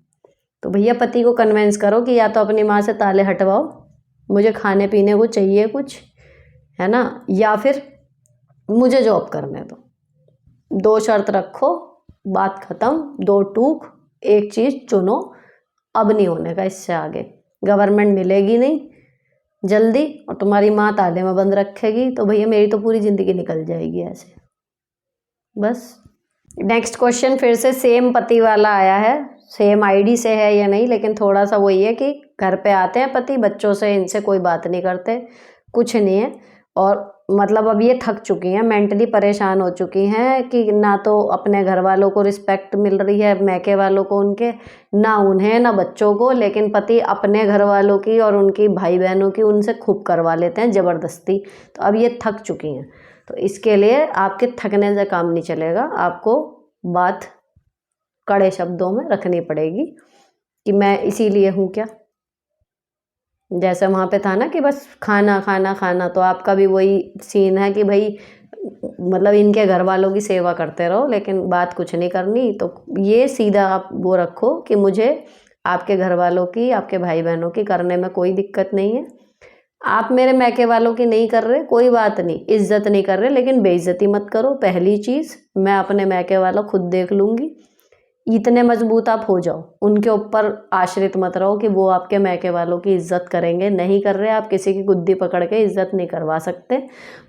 तो भैया पति को कन्विंस करो कि या तो अपनी माँ से ताले हटवाओ, मुझे खाने पीने को चाहिए कुछ, है ना, या फिर मुझे जॉब करने दो। 2 शर्त रखो, बात ख़त्म, 2 टूक, एक चीज़ चुनो, अब नहीं होने का इससे आगे। गवर्नमेंट मिलेगी नहीं जल्दी और तुम्हारी माँ ताले में बंद रखेगी, तो भैया मेरी तो पूरी ज़िंदगी निकल जाएगी ऐसे बस। नेक्स्ट क्वेश्चन फिर से सेम पति वाला आया है, सेम आईडी से है या नहीं, लेकिन थोड़ा सा वही है कि घर पे आते हैं पति, बच्चों से इनसे कोई बात नहीं करते, कुछ नहीं है, और मतलब अब ये थक चुकी हैं, मेंटली परेशान हो चुकी हैं कि ना तो अपने घर वालों को रिस्पेक्ट मिल रही है, मैके वालों को उनके, ना उन्हें ना बच्चों को, लेकिन पति अपने घर वालों की और उनकी भाई बहनों की उनसे खूब करवा लेते हैं ज़बरदस्ती। तो अब ये थक चुकी हैं, तो इसके लिए आपके थकने से काम नहीं चलेगा, आपको बात कड़े शब्दों में रखनी पड़ेगी कि मैं इसीलिए हूँ क्या। जैसे वहाँ पे था ना कि बस खाना खाना खाना, तो आपका भी वही सीन है कि भाई मतलब इनके घर वालों की सेवा करते रहो लेकिन बात कुछ नहीं करनी। तो ये सीधा आप वो रखो कि मुझे आपके घर वालों की, आपके भाई बहनों की करने में कोई दिक्कत नहीं है। आप मेरे मैके वालों की नहीं कर रहे, कोई बात नहीं, इज्जत नहीं कर रहे, लेकिन बेइज्जती मत करो। पहली चीज़ मैं अपने मैके वाला खुद देख लूँगी, इतने मजबूत आप हो जाओ, उनके ऊपर आश्रित मत रहो कि वो आपके मैके वालों की इज्जत करेंगे। नहीं कर रहे, आप किसी की गुद्दी पकड़ के इज्जत नहीं करवा सकते।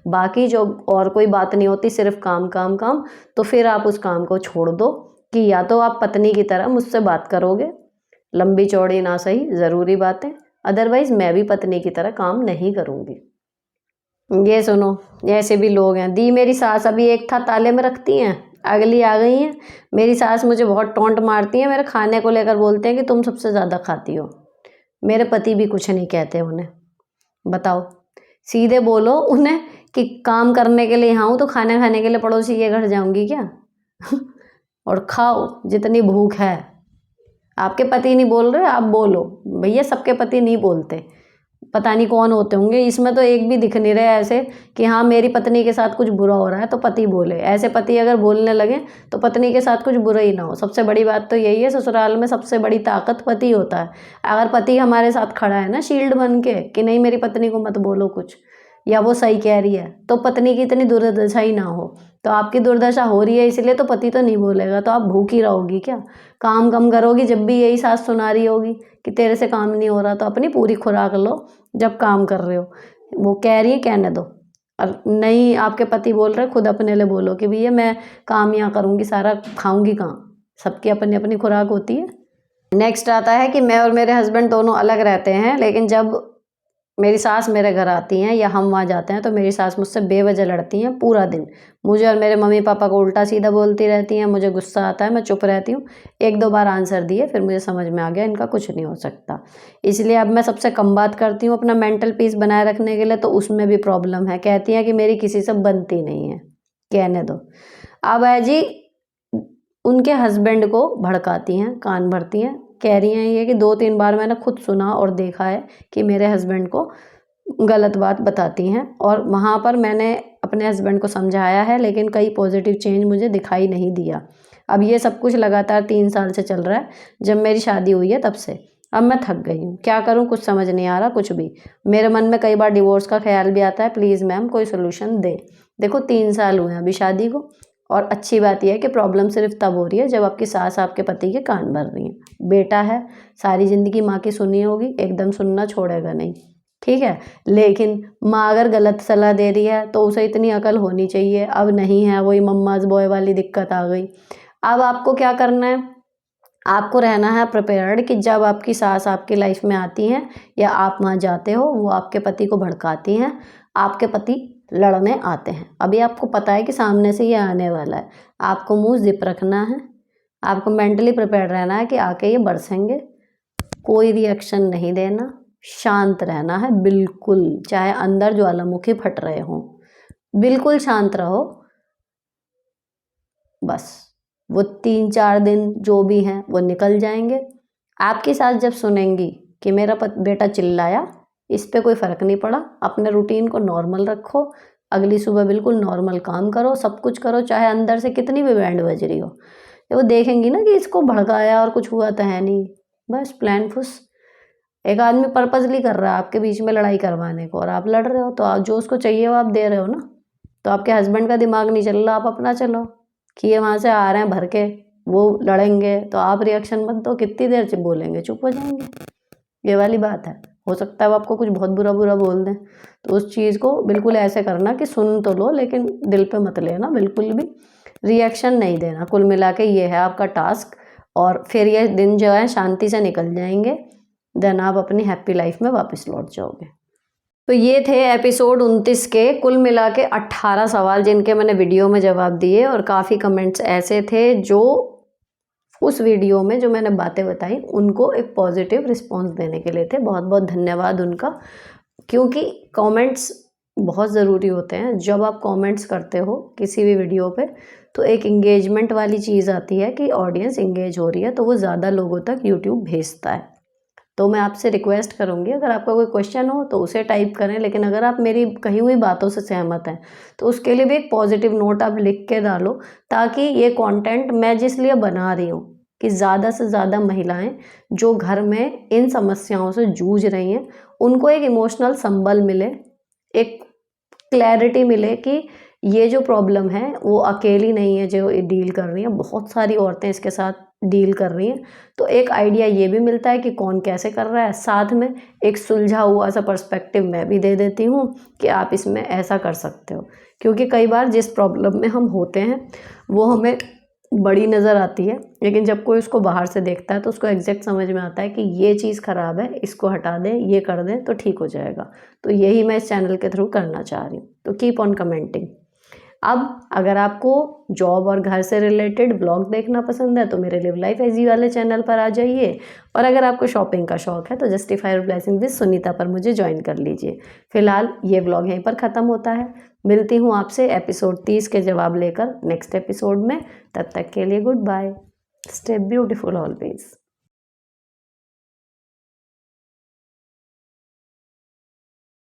बाकी जो और कोई बात नहीं होती, सिर्फ काम काम काम, तो फिर आप उस काम को छोड़ दो कि या तो आप पत्नी की तरह मुझसे बात करोगे, लंबी चौड़ी ना सही, ज़रूरी बातें, अदरवाइज़ मैं भी पत्नी की तरह काम नहीं करूँगी। ये सुनो, ऐसे भी लोग हैं। दी मेरी सास अभी एक था ताले में रखती हैं, अगली आ गई हैं। मेरी सास मुझे बहुत टोंट मारती हैं, मेरे खाने को लेकर बोलते हैं कि तुम सबसे ज़्यादा खाती हो। मेरे पति भी कुछ नहीं कहते उन्हें। बताओ, सीधे बोलो उन्हें कि काम करने के लिए यहाँ हूँ तो खाना खाने के लिए पड़ोसी के घर जाऊँगी क्या? और खाओ जितनी भूख है। आपके पति नहीं बोल रहे, आप बोलो। भैया सबके पति नहीं बोलते, पता नहीं कौन होते होंगे। इसमें तो एक भी दिख नहीं रहे ऐसे कि हाँ मेरी पत्नी के साथ कुछ बुरा हो रहा है तो पति बोले। ऐसे पति अगर बोलने लगे तो पत्नी के साथ कुछ बुरा ही ना हो। सबसे बड़ी बात तो यही है, ससुराल में सबसे बड़ी ताकत पति होता है। अगर पति हमारे साथ खड़ा है ना शील्ड बन के कि नहीं मेरी पत्नी को मत बोलो कुछ, या वो सही कह रही है, तो पत्नी की इतनी दुर्दशा ही ना हो। तो आपकी दुर्दशा हो रही है इसलिए तो पति तो नहीं बोलेगा, तो आप भूखी रहोगी क्या? काम कम करोगी जब भी यही सास सुना रही होगी कि तेरे से काम नहीं हो रहा, तो अपनी पूरी खुराक लो जब काम कर रहे हो। वो कह रही है कहने दो, और नहीं आपके पति बोल रहे खुद अपने लिए बोलो कि भैया मैं काम यहाँ करूँगी, सारा खाऊंगी कहाँ। सबकी अपनी अपनी खुराक होती है। नेक्स्ट आता है कि मैं और मेरे हस्बैंड दोनों अलग रहते हैं, लेकिन जब मेरी सास मेरे घर आती हैं या हम वहाँ जाते हैं तो मेरी सास मुझसे बेवजह लड़ती हैं पूरा दिन। मुझे और मेरे मम्मी पापा को उल्टा सीधा बोलती रहती हैं। मुझे गुस्सा आता है, मैं चुप रहती हूँ। एक दो बार आंसर दिए फिर मुझे समझ में आ गया इनका कुछ नहीं हो सकता, इसलिए अब मैं सबसे कम बात करती हूँ अपना मेंटल पीस बनाए रखने के लिए। तो उसमें भी प्रॉब्लम है, कहती हैं कि मेरी किसी से बनती नहीं है। कहने दो। अब है जी, उनके हस्बैंड को भड़काती हैं, कान भरती हैं। कह रही हैं ये कि 2-3 बार मैंने खुद सुना और देखा है कि मेरे हस्बैंड को गलत बात बताती हैं, और वहाँ पर मैंने अपने हस्बैंड को समझाया है लेकिन कई पॉजिटिव चेंज मुझे दिखाई नहीं दिया। अब ये सब कुछ लगातार 3 साल से चल रहा है, जब मेरी शादी हुई है तब से। अब मैं थक गई हूँ, क्या करूँ कुछ समझ नहीं आ रहा कुछ भी। मेरे मन में कई बार डिवोर्स का ख्याल भी आता है। प्लीज़ मैम कोई सोल्यूशन दें। देखो 3 साल हुए हैं अभी शादी को, और अच्छी बात यह है कि प्रॉब्लम सिर्फ तब हो रही है जब आपकी सास आपके पति के कान भर रही है। बेटा है, सारी ज़िंदगी माँ की सुनी होगी, एकदम सुनना छोड़ेगा नहीं, ठीक है। लेकिन माँ अगर गलत सलाह दे रही है तो उसे इतनी अकल होनी चाहिए। अब नहीं है, वही मम्माज बॉय वाली दिक्कत आ गई। अब आपको क्या करना है, आपको रहना है प्रिपेयर्ड कि जब आपकी सास आपकी लाइफ में आती हैं या आप वहाँ जाते हो, वो आपके पति को भड़काती हैं, आपके पति लड़ने आते हैं। अभी आपको पता है कि सामने से ये आने वाला है, आपको मुंह जिप रखना है, आपको मेंटली प्रिपेयर्ड रहना है कि आके ये बरसेंगे। कोई रिएक्शन नहीं देना, शांत रहना है बिल्कुल, चाहे अंदर ज्वालामुखी फट रहे हों, बिल्कुल शांत रहो। बस वो 3-4 दिन जो भी हैं वो निकल जाएंगे। आपकी सास जब सुनेंगी कि मेरा बेटा चिल्लाया, इस पे कोई फ़र्क नहीं पड़ा, अपने रूटीन को नॉर्मल रखो, अगली सुबह बिल्कुल नॉर्मल काम करो, सब कुछ करो, चाहे अंदर से कितनी भी बैंड बज रही हो। जब वो देखेंगी ना कि इसको भड़काया और कुछ हुआ तो है नहीं, बस प्लान फुस। एक आदमी पर्पजली कर रहा है आपके बीच में लड़ाई करवाने को, और आप लड़ रहे हो, तो आप जो उसको चाहिए वो आप दे रहे हो ना। तो आपके हस्बैंड का दिमाग नहीं चल रहा, आप अपना चलो कि ये वहाँ से आ रहे हैं भर के, वो लड़ेंगे तो आप रिएक्शन मत दो, कितनी देर से बोलेंगे, चुप हो जाएंगे। ये वाली बात है। हो सकता है वो आपको कुछ बहुत बुरा बुरा बोल दें, तो उस चीज़ को बिल्कुल ऐसे करना कि सुन तो लो लेकिन दिल पे मत लेना, बिल्कुल भी रिएक्शन नहीं देना। कुल मिला के ये है आपका टास्क, और फिर ये दिन जो है शांति से निकल जाएंगे, देन आप अपनी हैप्पी लाइफ में वापस लौट जाओगे। तो ये थे एपिसोड 29 के कुल मिला के 18 सवाल जिनके मैंने वीडियो में जवाब दिए, और काफ़ी कमेंट्स ऐसे थे जो उस वीडियो में जो मैंने बातें बताई उनको एक पॉजिटिव रिस्पांस देने के लिए थे। बहुत बहुत धन्यवाद उनका, क्योंकि कमेंट्स बहुत ज़रूरी होते हैं। जब आप कमेंट्स करते हो किसी भी वीडियो पे तो एक इंगेजमेंट वाली चीज़ आती है कि ऑडियंस इंगेज हो रही है, तो वो ज़्यादा लोगों तक यूट्यूब भेजता है। तो मैं आपसे रिक्वेस्ट करूँगी, अगर आपका कोई क्वेश्चन हो तो उसे टाइप करें, लेकिन अगर आप मेरी कही हुई बातों से सहमत हैं तो उसके लिए भी एक पॉजिटिव नोट आप लिख के डालो, ताकि ये कंटेंट मैं जिस लिए बना रही हूँ कि ज़्यादा से ज़्यादा महिलाएं जो घर में इन समस्याओं से जूझ रही हैं उनको एक इमोशनल संबल मिले, एक क्लैरिटी मिले कि ये जो प्रॉब्लम है वो अकेली नहीं है जो डील कर रही हैं, बहुत सारी औरतें इसके साथ डील कर रही हैं। तो एक आइडिया ये भी मिलता है कि कौन कैसे कर रहा है, साथ में एक सुलझा हुआ सा पर्सपेक्टिव मैं भी दे देती हूँ कि आप इसमें ऐसा कर सकते हो। क्योंकि कई बार जिस प्रॉब्लम में हम होते हैं वो हमें बड़ी नज़र आती है, लेकिन जब कोई उसको बाहर से देखता है तो उसको एग्जैक्ट समझ में आता है कि ये चीज़ ख़राब है, इसको हटा दें, ये कर दें तो ठीक हो जाएगा। तो यही मैं इस चैनल के थ्रू करना चाह रही हूँ। तो कीप ऑन कमेंटिंग। अब अगर आपको जॉब और घर से रिलेटेड ब्लॉग देखना पसंद है तो मेरे लिव लाइफ एजी वाले चैनल पर आ जाइए, और अगर आपको शॉपिंग का शौक है तो justify your blessing with Sunita पर मुझे ज्वाइन कर लीजिए। फिलहाल ये ब्लॉग यहीं पर ख़त्म होता है। मिलती हूँ आपसे एपिसोड 30 के जवाब लेकर नेक्स्ट एपिसोड में। तब तक के लिए good bye, stay beautiful always.